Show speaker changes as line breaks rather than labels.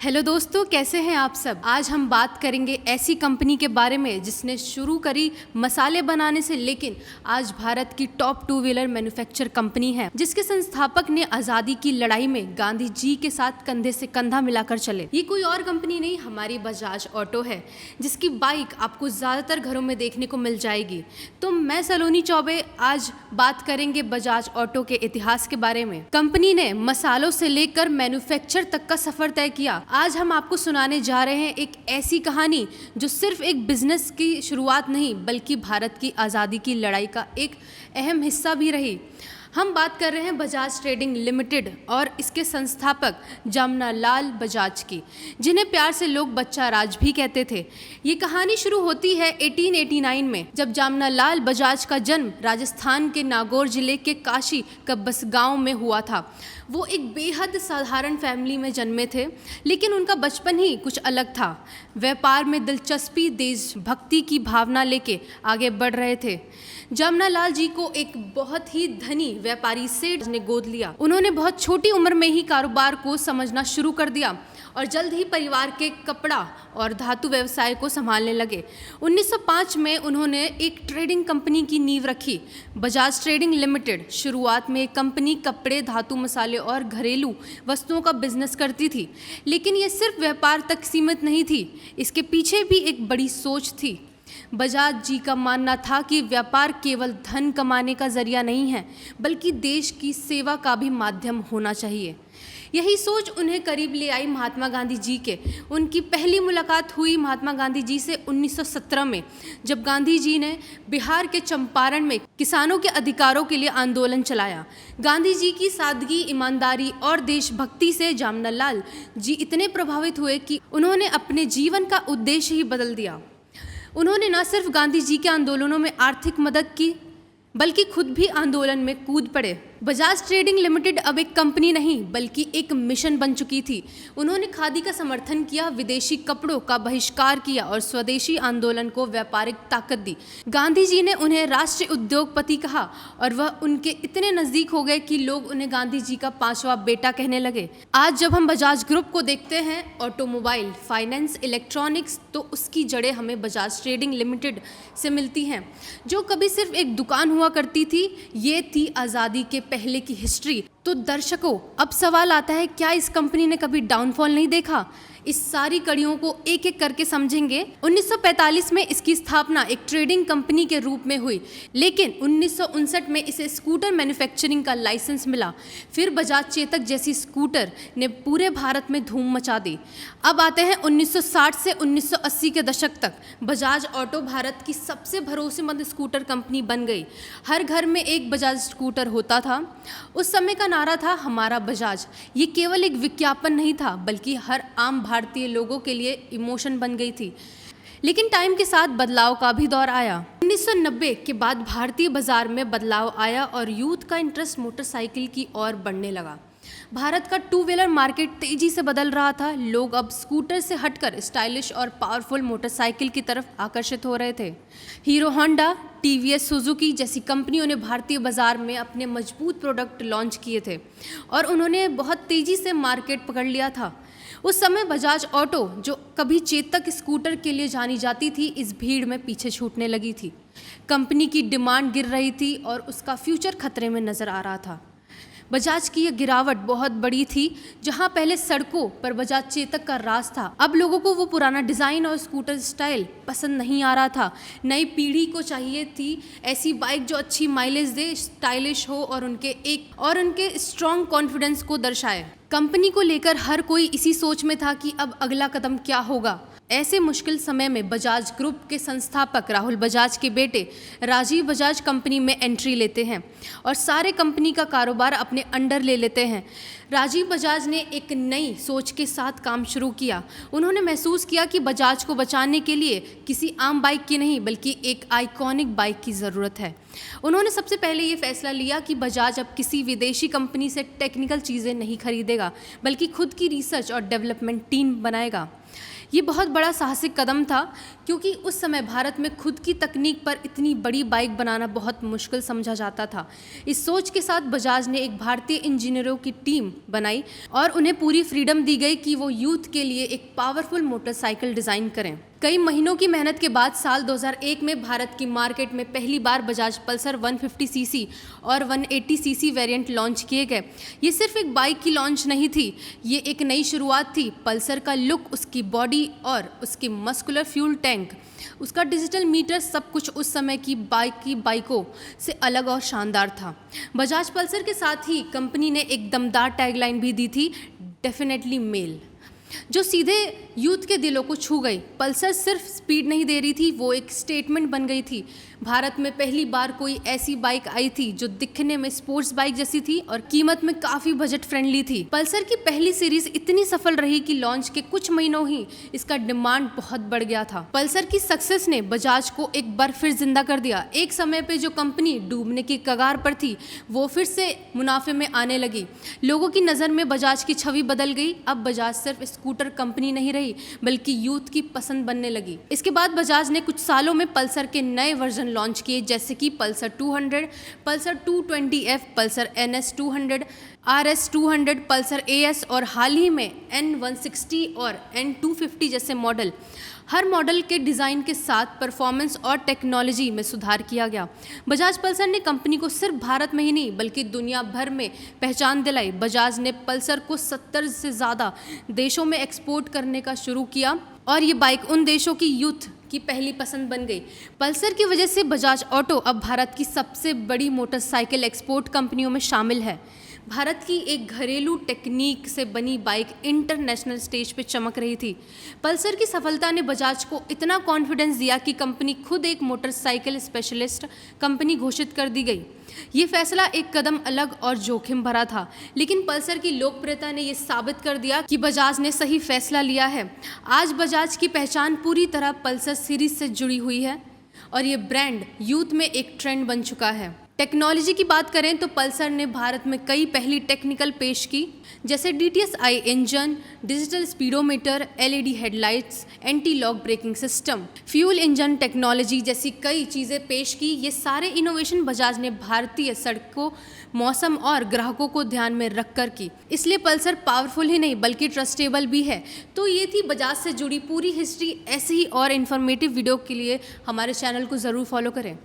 Hello दोस्तों, कैसे हैं आप सब। आज हम बात करेंगे ऐसी कंपनी के बारे में जिसने शुरू करी मसाले बनाने से, लेकिन आज भारत की top two wheeler manufacture company है, जिसके संस्थापक ने आज़ादी की लड़ाई में गांधी जी के साथ कंधे से कंधा मिलाकर चले। ये कोई और कंपनी नहीं, हमारी बजाज ऑटो है, जिसकी बाइक आपको ज़्यादातर घरों में देखने को मिल जाएगी। तो मैं सलोनी चौबे आज बात करेंगे बजाज ऑटो के इतिहास के बारे में। कंपनी ने मसालों से लेकर मैन्युफैक्चर तक का सफर तय किया। आज हम आपको सुनाने जा रहे हैं एक ऐसी कहानी जो सिर्फ एक बिजनेस की शुरुआत नहीं, बल्कि भारत की आज़ादी की लड़ाई का एक अहम हिस्सा भी रही। हम बात कर रहे हैं बजाज ट्रेडिंग लिमिटेड और इसके संस्थापक जमनालाल बजाज की, जिन्हें प्यार से लोग बच्चा राज भी कहते थे। ये कहानी शुरू होती है 1889 में, जब जमनालाल बजाज का जन्म राजस्थान के नागौर जिले के काशी कब्बस गांव में हुआ था। वो एक बेहद साधारण फैमिली में जन्मे थे, लेकिन उनका बचपन ही कुछ अलग था। व्यापार में दिलचस्पी, देशभक्ति की भावना लेके आगे बढ़ रहे थे। जमनालाल जी को एक बहुत ही धनी व्यापारी सेठ ने गोद लिया। उन्होंने बहुत छोटी उम्र में ही कारोबार को समझना शुरू कर दिया और जल्द ही परिवार के कपड़ा और धातु व्यवसाय को संभालने लगे। 1905 में उन्होंने एक ट्रेडिंग कंपनी की नींव रखी, बजाज ट्रेडिंग लिमिटेड। शुरुआत में कंपनी कपड़े, धातु, मसाले और घरेलू वस्तुओं का बिजनेस करती थी, लेकिन ये सिर्फ व्यापार तक सीमित नहीं थी। इसके पीछे भी एक बड़ी सोच थी। बजाज जी का मानना था कि व्यापार केवल धन कमाने का जरिया नहीं है, बल्कि देश की सेवा का भी माध्यम होना चाहिए। यही सोच उन्हें करीब ले आई महात्मा गांधी जी के। उनकी पहली मुलाकात हुई महात्मा गांधी जी से 1917 में, जब गांधी जी ने बिहार के चंपारण में किसानों के अधिकारों के लिए आंदोलन चलाया। गांधी जी की सादगी, ईमानदारी और देशभक्ति से जमनालाल जी इतने प्रभावित हुए कि उन्होंने अपने जीवन का उद्देश्य ही बदल दिया। उन्होंने न सिर्फ गांधी जी के आंदोलनों में आर्थिक मदद की, बल्कि खुद भी आंदोलन में कूद पड़े। बजाज ट्रेडिंग लिमिटेड अब एक कंपनी नहीं, बल्कि एक मिशन बन चुकी थी। उन्होंने खादी का समर्थन किया, विदेशी कपड़ों का बहिष्कार किया और स्वदेशी आंदोलन को व्यापारिक ताकत दी। गांधी जी ने उन्हें राष्ट्रीय उद्योगपति कहा और वह उनके इतने नज़दीक हो गए कि लोग उन्हें गांधी जी का 5वां बेटा कहने लगे। आज जब हम बजाज ग्रुप को देखते हैं, ऑटोमोबाइल, फाइनेंस, इलेक्ट्रॉनिक्स, तो उसकी जड़ें हमें बजाज ट्रेडिंग लिमिटेड से मिलती हैं, जो कभी सिर्फ एक दुकान हुआ करती थी। ये थी आज़ादी के पहले की हिस्ट्री। तो दर्शकों, अब सवाल आता है, क्या इस कंपनी ने कभी डाउनफॉल नहीं देखा? इस सारी कड़ियों को एक एक करके समझेंगे। 1945 में इसकी स्थापना एक ट्रेडिंग कंपनी के रूप में हुई, लेकिन 1959 में इसे स्कूटर मैन्युफैक्चरिंग का लाइसेंस मिला। फिर बजाज चेतक जैसी स्कूटर ने पूरे भारत में धूम मचा दी। अब आते हैं 1960 से 1980 के दशक तक। बजाज ऑटो भारत की सबसे भरोसेमंद स्कूटर कंपनी बन गई। हर घर में एक बजाज स्कूटर होता था। उस समय का नारा था, हमारा बजाज। ये केवल एक विज्ञापन नहीं था, बल्कि हर आम भारतीय लोगों के लिए इमोशन बन गई थी। लेकिन टाइम के साथ बदलाव का भी दौर आया। 1990 के बाद भारतीय बाजार में बदलाव आया और यूथ का इंटरेस्ट मोटरसाइकिल की ओर बढ़ने लगा। भारत का टू व्हीलर मार्केट तेजी से बदल रहा था। लोग अब स्कूटर से हटकर स्टाइलिश और पावरफुल मोटरसाइकिल की तरफ आकर्षित हो रहे थे। हीरो होंडा, टीवीएस, सुजुकी जैसी कंपनियों ने भारतीय बाजार में अपने मजबूत प्रोडक्ट लॉन्च किए थे और उन्होंने बहुत तेजी से मार्केट पकड़ लिया था। उस समय बजाज ऑटो, जो कभी चेतक स्कूटर के लिए जानी जाती थी, इस भीड़ में पीछे छूटने लगी थी। कंपनी की डिमांड गिर रही थी और उसका फ्यूचर खतरे में नजर आ रहा था। बजाज की यह गिरावट बहुत बड़ी थी। जहां पहले सड़कों पर बजाज चेतक का राज था, अब लोगों को वो पुराना डिज़ाइन और स्कूटर स्टाइल पसंद नहीं आ रहा था। नई पीढ़ी को चाहिए थी ऐसी बाइक जो अच्छी माइलेज दे, स्टाइलिश हो और उनके स्ट्रॉन्ग कॉन्फिडेंस को दर्शाए। कंपनी को लेकर हर कोई इसी सोच में था कि अब अगला कदम क्या होगा। ऐसे मुश्किल समय में बजाज ग्रुप के संस्थापक राहुल बजाज के बेटे राजीव बजाज कंपनी में एंट्री लेते हैं और सारे कंपनी का कारोबार अपने अंडर ले लेते हैं। राजीव बजाज ने एक नई सोच के साथ काम शुरू किया। उन्होंने महसूस किया कि बजाज को बचाने के लिए किसी आम बाइक की नहीं, बल्कि एक आइकॉनिक बाइक की ज़रूरत है। उन्होंने सबसे पहले ये फैसला लिया कि बजाज अब किसी विदेशी कंपनी से टेक्निकल चीज़ें नहीं खरीदेगा, बल्कि खुद की रिसर्च और डेवलपमेंट टीम बनाएगा। ये बहुत बड़ा साहसिक कदम था क्योंकि उस समय भारत में खुद की तकनीक पर इतनी बड़ी बाइक बनाना बहुत मुश्किल समझा जाता था। इस सोच के साथ बजाज ने एक भारतीय इंजीनियरों की टीम बनाई और उन्हें पूरी फ्रीडम दी गई कि वो यूथ के लिए एक पावरफुल मोटरसाइकिल डिज़ाइन करें। कई महीनों की मेहनत के बाद साल 2001 में भारत की मार्केट में पहली बार बजाज पल्सर 150 सीसी और 180 सीसी वेरिएंट लॉन्च किए गए। ये सिर्फ एक बाइक की लॉन्च नहीं थी, ये एक नई शुरुआत थी। पल्सर का लुक, उसकी बॉडी और उसकी मस्कुलर फ्यूल टैंक, उसका डिजिटल मीटर, सब कुछ उस समय की बाइकों से अलग और शानदार था। बजाज पल्सर के साथ ही कंपनी ने एक दमदार टैगलाइन भी दी थी, डेफिनेटली मेल, जो सीधे यूथ के दिलों को छू गई। पल्सर सिर्फ स्पीड नहीं दे रही थी, वो एक स्टेटमेंट बन गई थी। भारत में पहली बार कोई ऐसी बाइक आई थी जो दिखने में स्पोर्ट्स बाइक जैसी थी और कीमत में काफ़ी बजट फ्रेंडली थी। पल्सर की पहली सीरीज इतनी सफल रही कि लॉन्च के कुछ महीनों ही इसका डिमांड बहुत बढ़ गया था। पल्सर की सक्सेस ने बजाज को एक बार फिर जिंदा कर दिया। एक समय पे जो कंपनी डूबने की कगार पर थी वो फिर से मुनाफे में आने लगी। लोगों की नज़र में बजाज की छवि बदल गई। अब बजाज सिर्फ स्कूटर कंपनी नहीं रही बल्कि यूथ की पसंद बनने लगी। इसके बाद बजाज ने कुछ सालों में पल्सर के नए वर्जन लॉन्च किए, जैसे कि Pulsar 200, Pulsar 220F, Pulsar NS 200, RS 200, Pulsar AS और हाल ही में N160 और N250 जैसे मॉडल। हर मॉडल के डिज़ाइन के साथ परफॉर्मेंस और टेक्नोलॉजी में सुधार किया गया। बजाज पल्सर ने कंपनी को सिर्फ भारत में ही नहीं बल्कि दुनिया भर में पहचान दिलाई। बजाज ने पल्सर को 70 से ज़्यादा देशों में एक्सपोर्ट करने का शुरू किया और ये बाइक उन देशों की यूथ की पहली पसंद बन गई। पल्सर की वजह से बजाज ऑटो अब भारत की सबसे बड़ी मोटरसाइकिल एक्सपोर्ट कंपनियों में शामिल है। भारत की एक घरेलू टेक्निक से बनी बाइक इंटरनेशनल स्टेज पे चमक रही थी। पल्सर की सफलता ने बजाज को इतना कॉन्फिडेंस दिया कि कंपनी खुद एक मोटरसाइकिल स्पेशलिस्ट कंपनी घोषित कर दी गई। ये फैसला एक कदम अलग और जोखिम भरा था, लेकिन पल्सर की लोकप्रियता ने ये साबित कर दिया कि बजाज ने सही फैसला लिया है। आज बजाज की पहचान पूरी तरह पल्सर सीरीज से जुड़ी हुई है और ये ब्रांड यूथ में एक ट्रेंड बन चुका है। टेक्नोलॉजी की बात करें तो पल्सर ने भारत में कई पहली टेक्निकल पेश की, जैसे DTSI engine, digital speedometer, LED headlights, anti lock braking system, fuel engine technology जैसी कई चीज़ें पेश की। ये सारे इनोवेशन बजाज ने भारतीय सड़कों, मौसम और ग्राहकों को ध्यान में रखकर की। इसलिए पल्सर पावरफुल ही नहीं बल्कि ट्रस्टेबल भी है। तो ये थी बजाज से जुड़ी पूरी हिस्ट्री। ऐसे ही और इन्फॉर्मेटिव वीडियो के लिए हमारे चैनल को ज़रूर फॉलो करें।